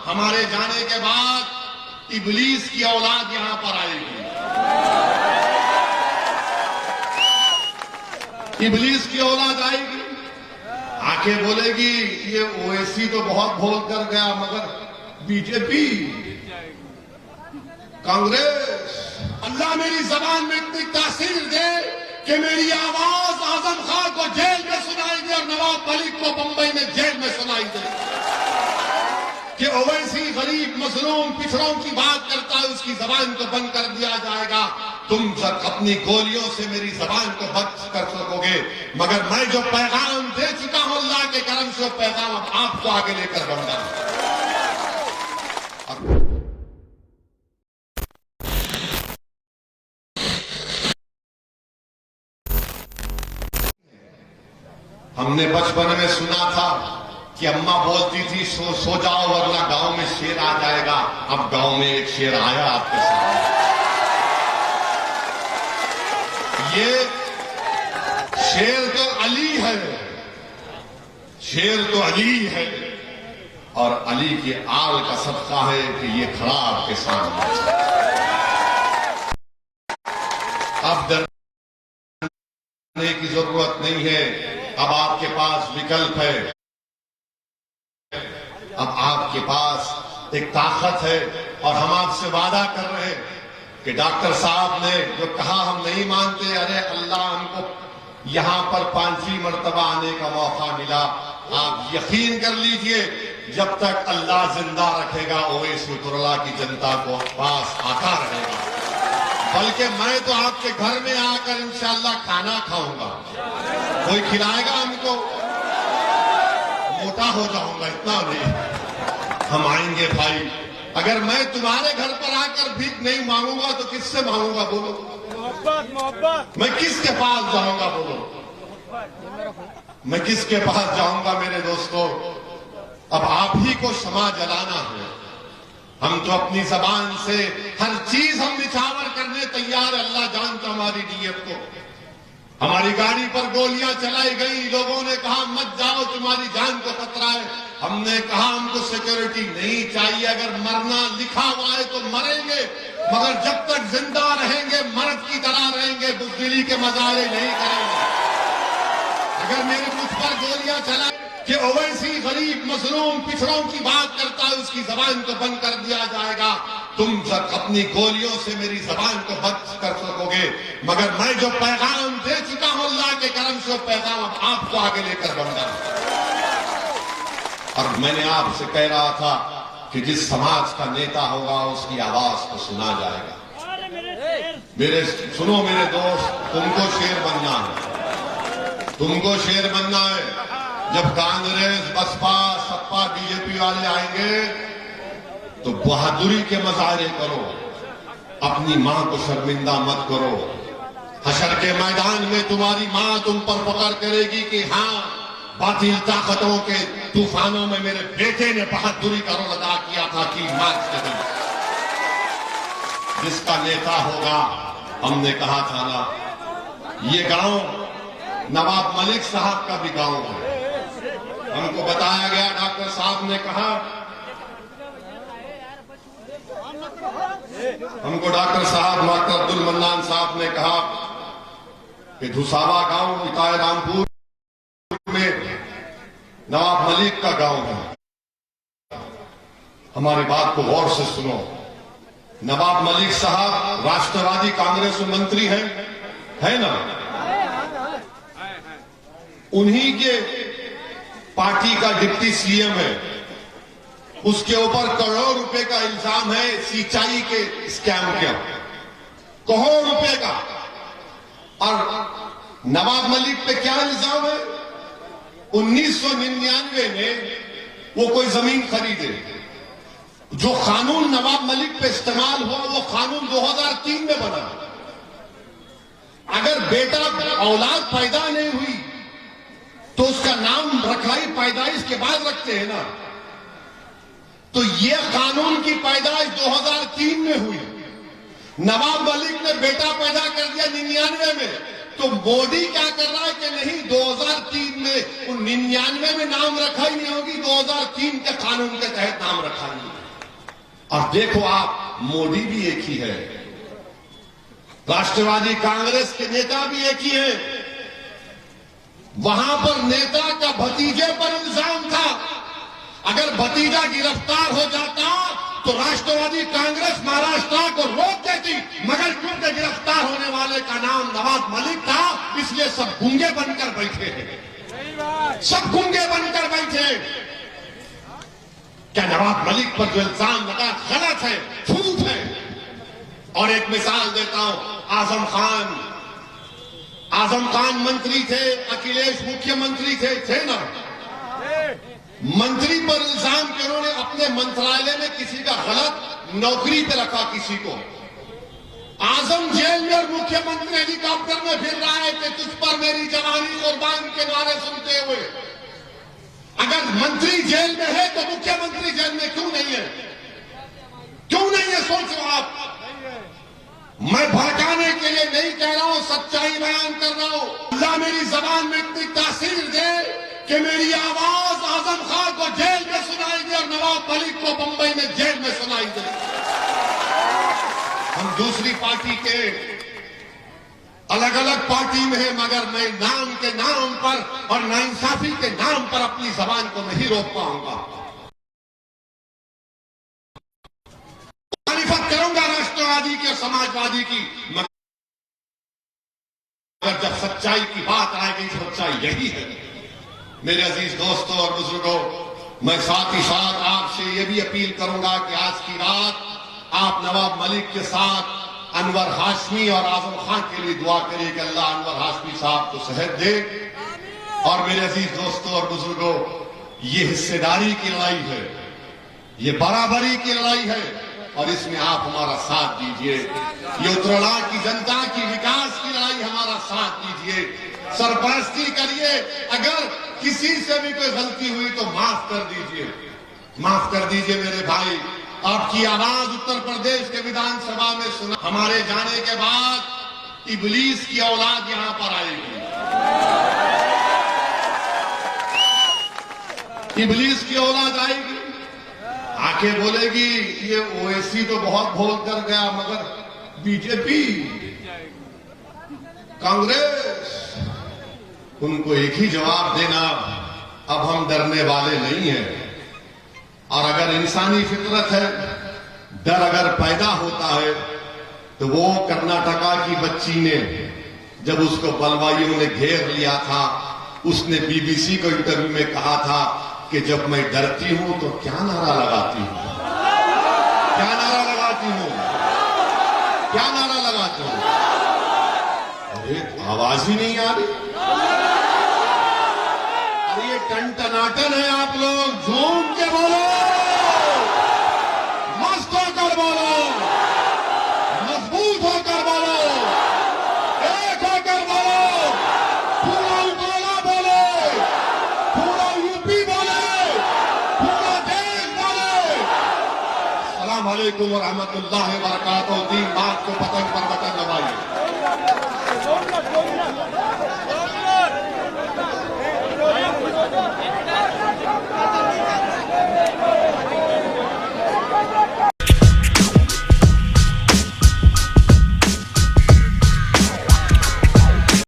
हमारे जाने के बाद इब्लीस की औलाद यहां पर आएगी। इब्लीस की औलाद आएगी, आके बोलेगी ये ओवैसी तो बहुत बोल कर गया, मगर बीजेपी, कांग्रेस, अल्लाह मेरी जबान में इतनी तासीर दे कि मेरी आवाज आजम खान को जेल में सुनाई दे और नवाब मलिक को बंबई में जेल में सुनाई दे कि ओवैसी गरीब मजलूम पिछड़ों की बात करता है, उसकी जबान को बंद कर दिया जाएगा। तुम सब अपनी गोलियों से मेरी जबान को बंद कर सकोगे, मगर मैं जो पैगाम दे चुका हूं अल्लाह के करम से, वो पैगाम अब आपको आगे लेकर बढ़ना है। हमने बचपन में सुना था कि अम्मा बोलती थी सो जाओ वरना गांव में शेर आ जाएगा। अब गांव में एक शेर आया आपके सामने। ये शेर तो अली है, शेर तो अली है, और अली की आल का सदका है कि ये खड़ा आपके सामने। अब डरने की जरूरत नहीं है, अब आपके पास विकल्प है, अब आपके पास एक ताकत है। और हम आपसे वादा कर रहे हैं कि डॉक्टर साहब ने जो कहा हम नहीं मानते, अरे अल्लाह हमको यहां पर 5वीं मर्तबा आने का मौका मिला। आप यकीन कर लीजिए, जब तक अल्लाह जिंदा रखेगा ओवैसी तुरला की जनता को पास आता रहेगा। बल्कि मैं तो आपके घर में आकर इंशाअल्लाह खाना खाऊंगा, कोई खिलाएगा हमको, मोटा हो जाऊंगा, इतना नहीं। हम आएंगे भाई, अगर मैं तुम्हारे घर पर आकर भीख नहीं मांगूंगा तो किससे मांगूंगा बोलो? मोहब्बत मोहब्बत। मैं किसके पास जाऊंगा बोलो? मैं किसके पास जाऊंगा मेरे दोस्तों? अब आप ही को क्षमा जलाना है। हम तो अपनी जबान से हर चीज हम निछावर करने तैयार है, अल्लाह जानता हमारी नीयत को। हमारी गाड़ी पर गोलियां चलाई गई, लोगों ने कहा मत जाओ तुम्हारी जान को खतरा है। हमने कहा हमको सिक्योरिटी नहीं चाहिए, अगर मरना लिखा हुआ है तो मरेंगे, मगर जब तक जिंदा रहेंगे मर्द की तरह रहेंगे, बुज़दिली के मजारे नहीं करेंगे। अगर मेरे मुझ पर गोलियां चला कि ओवैसी गरीब मजलूम पिछड़ों की बात करता है, उसकी जबान को बंद कर दिया जाएगा। तुम सब अपनी गोलियों से मेरी जबान को बंद कर सकोगे, मगर मैं जो पैगाम दे चुका हूं अल्लाह के करम से, वो पैगाम अब आपको आगे लेकर बढ़ना है। और मैंने आपसे कह रहा था कि जिस समाज का नेता होगा उसकी आवाज को सुना जाएगा। मेरे सुनो मेरे दोस्त, तुमको शेर बनना है, तुमको शेर बनना है। जब कांग्रेस, बसपा, सपा, बीजेपी वाले आएंगे तो बहादुरी के मजारे करो, अपनी मां को शर्मिंदा मत करो। हशर के मैदान में तुम्हारी मां तुम पर फख्र करेगी कि हाँ, बातिल ताकतों के तूफानों में मेरे बेटे ने बहादुरी का रोल अदा किया था कि मार्च के दिन। जिसका नेता होगा, हमने कहा था ना, ये गांव नवाब मलिक साहब का भी गांव है। हमको बताया गया, डॉक्टर साहब ने कहा, हमको डॉक्टर साहब डॉक्टर अब्दुल मन्नान साहब ने कहा कि धुसावा गांव इताए रामपुर में नवाब मलिक का गांव है। हमारी बात को गौर से सुनो। नवाब मलिक साहब राष्ट्रवादी कांग्रेस में मंत्री हैं, है ना? उन्हीं के पार्टी का डिप्टी सीएम है। उसके ऊपर करोड़ रुपए का इल्जाम है सिंचाई के स्कैम का, करोड़ रुपए का। और नवाब मलिक पे क्या इल्जाम है? 1999 में वो कोई जमीन खरीदे, जो कानून नवाब मलिक पे इस्तेमाल हुआ वो कानून 2003 में बना। अगर बेटा औलाद पैदा नहीं हुई तो उसका नाम रखाई पैदाइश के बाद रखते हैं ना। तो ये कानून की पैदाइश 2003 में हुई। नवाब मलिक ने बेटा पैदा कर दिया 99 में, तो मोदी क्या कर रहा है कि नहीं 2003 में, 99 में नाम रखा ही नहीं होगी, 2003 के कानून के तहत नाम रखा नहीं। और देखो आप, मोदी भी एक ही है, राष्ट्रवादी कांग्रेस के नेता भी एक ही है। वहां पर नेता का भतीजे पर इल्जाम था, अगर भतीजा गिरफ्तार हो जाता तो राष्ट्रवादी कांग्रेस महाराष्ट्र को रोक देती, मगर क्योंकि गिरफ्तार होने वाले का नाम नवाब मलिक था, इसलिए सब गूंगे बनकर बैठे हैं, सब गूंगे बनकर बैठे। क्या नवाब मलिक पर जो इल्जाम लगा गलत है, झूठ है। और एक मिसाल देता हूं, आजम खान मंत्री थे, अखिलेश मुख्यमंत्री थे ना। मंत्री पर इल्जाम कि उन्होंने अपने मंत्रालय में किसी का गलत नौकरी पे रखा किसी को। आजम जेल में और मुख्यमंत्री हेलीकॉप्टर में फिर रहा है कि तुझ पर मेरी जवानी कुर्बान के नारे सुनते हुए। अगर मंत्री जेल में है तो मुख्यमंत्री जेल में क्यों नहीं है? क्यों नहीं है, सोचो आप। मैं भड़काने के लिए नहीं कह रहा हूं, सच्चाई बयान कर रहा हूं। अल्लाह मेरी जबान में इतनी तासीर दे कि मेरी आवाज आजम खान को जेल में सुनाई दे और नवाब मलिक को बंबई में जेल में सुनाई दे। हम दूसरी पार्टी के अलग अलग पार्टी में है, मगर मैं नाम के नाम पर और नाइंसाफी के नाम पर अपनी जबान को नहीं रोक पाऊंगा। मुखालिफत करूंगा राष्ट्रवादी की और समाजवादी की, मगर जब सच्चाई की बात आएगी, सच्चाई यही है। मेरे अजीज दोस्तों और बुजुर्गों, मैं साथ ही साथ आपसे ये भी अपील करूंगा कि आज की रात आप नवाब मलिक के साथ अनवर हाशमी और आजम खान के लिए दुआ करिए कि अल्लाह अनवर हाशमी साहब को सेहत दे। और मेरे अजीज दोस्तों और बुजुर्गों, ये हिस्सेदारी की लड़ाई है, ये बराबरी की लड़ाई है, और इसमें आप हमारा साथ दीजिए। ये उत्तराखंड की जनता की विकास की लड़ाई, हमारा साथ दीजिए, सरपरस्ती करिए। अगर किसी से भी कोई गलती हुई तो माफ कर दीजिए, माफ कर दीजिए मेरे भाई। आपकी आवाज उत्तर प्रदेश के विधानसभा में सुना, हमारे जाने के बाद इबलीस की औलाद यहां पर आएगी, इबलीस की औलाद आएगी, आके बोलेगी ये ओवैसी तो बहुत बोल कर गया, मगर बीजेपी कांग्रेस, उनको एक ही जवाब देना, अब हम डरने वाले नहीं हैं। और अगर इंसानी फितरत है, डर अगर पैदा होता है, तो वो कर्नाटका की बच्ची ने जब उसको बलवाइयों ने घेर लिया था, उसने बीबीसी को इंटरव्यू में कहा था कि जब मैं डरती हूं तो क्या नारा लगाती हूं, क्या नारा लगाती हूं, क्या नारा लगाती हूं। अरे आवाज ही नहीं आ रही। अरे ये टन-टनाटन है, आप लोग झूम के बोलो, मस्त होकर बोलो, मजबूत होकर बोलो, एक होकर बोलो, पूरा उतराला बोले, पूरा यूपी बोले, पूरा देश बोले। अस्सलाम वालेकुम व रहमतुल्लाहि व बरकातहू। 3 मार्च को पतंग पर